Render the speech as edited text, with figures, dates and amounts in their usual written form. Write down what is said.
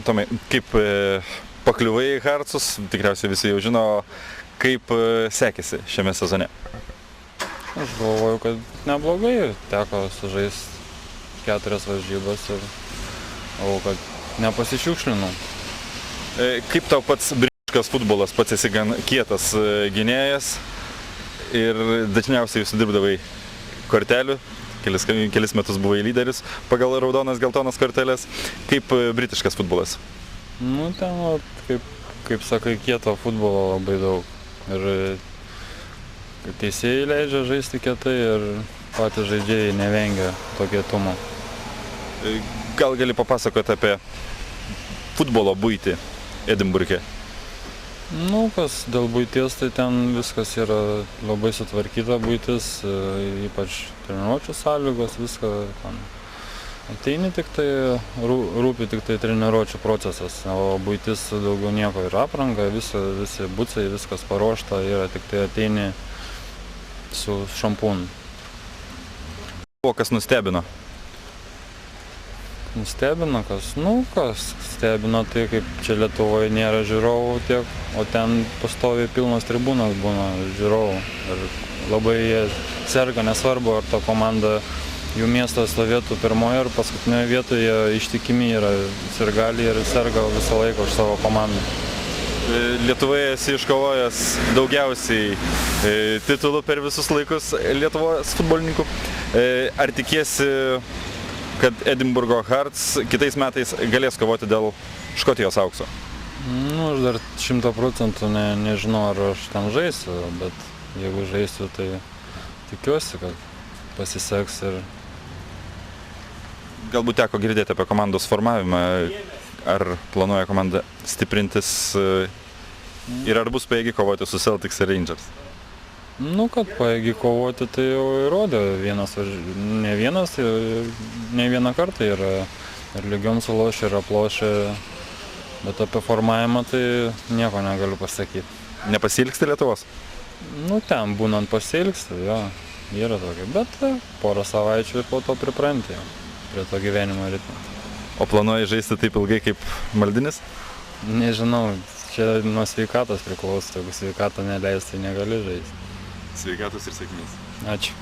Tomai, kaip pakliuvai į Hartsus, tikriausiai visi jau žino, kaip sekėsi šiame sezone? Aš galvoju, kad neblogai, teko sužaisti 4 varžybas ir galvoju, kad nepasišiukšlinau. Kaip tau pats britiškas futbolas, pats esi gan kietas gynėjas ir dažniausiai sudirbdavai kortelių, kelis metus buvai lyderis pagal raudonas, geltonas korteles. Kaip britiškas futbolas? Nu, ten, kaip sakai, kieto futbolo labai daug. Ir teisėjai leidžia žaisti kietai ir patys žaidėjai nevengia to kietumo. Gal gali papasakoti apie futbolo buitį Edinburge? Nu, kas dėl buities, tai ten viskas yra labai sutvarkyta buitis, ypač treniruočių sąlygos, viską ten. Ateini tik tai, rūpi tik tai treniruočių procesas, o buitis daugiau nieko ir apranga, visi bucai, viskas paruošta, yra tik tai ateini su šampūnu. O kas nustebino? Nustebino kas? Nu, kas stebino, tai kaip čia Lietuvoje nėra žiūrovų tiek, o ten pastoviai pilnos tribūnos būna žiūrovų. Ir labai jie serga, nesvarbu, ar ta komanda, jų miestas stovėtų pirmoje ar paskutinėje vietoje, jie ištikimi yra sirgaliai ir serga visą laiką už savo komandą. Lietuvoje esi iškovojęs daugiausiai titulų per visus laikus Lietuvos futbolininkų. Ar tikiesi, kad Edinburgo Hearts kitais metais galės kovoti dėl Škotijos aukso? Nu, aš dar 100% nežinau, ar aš ten žaisiu, bet jeigu žaisiu, tai tikiuosi, kad pasiseks ir... Galbūt teko girdėti apie komandos formavimą, ar planuoja komanda stiprintis ir ar bus pajėgi kovoti su Celtics ir Rangers? Nu, kad pajėgi kovoti, tai jau įrodė ne vieną kartą yra ir lygiom sulošė, ir aplošė, bet apie formavimą tai nieko negaliu pasakyti. Nepasiilgsti Lietuvos? Nu, ten būnant pasiilgsti, jo, yra tokia, bet porą savaičių ir po to pripranti prie to gyvenimo ritmo. O planuoji žaisti taip ilgai kaip Maldinis? Nežinau, čia nuo sveikatos priklauso, jeigu sveikata neleis, tai negali žaisti. Sveikatos ir sėkmės. Ačiū.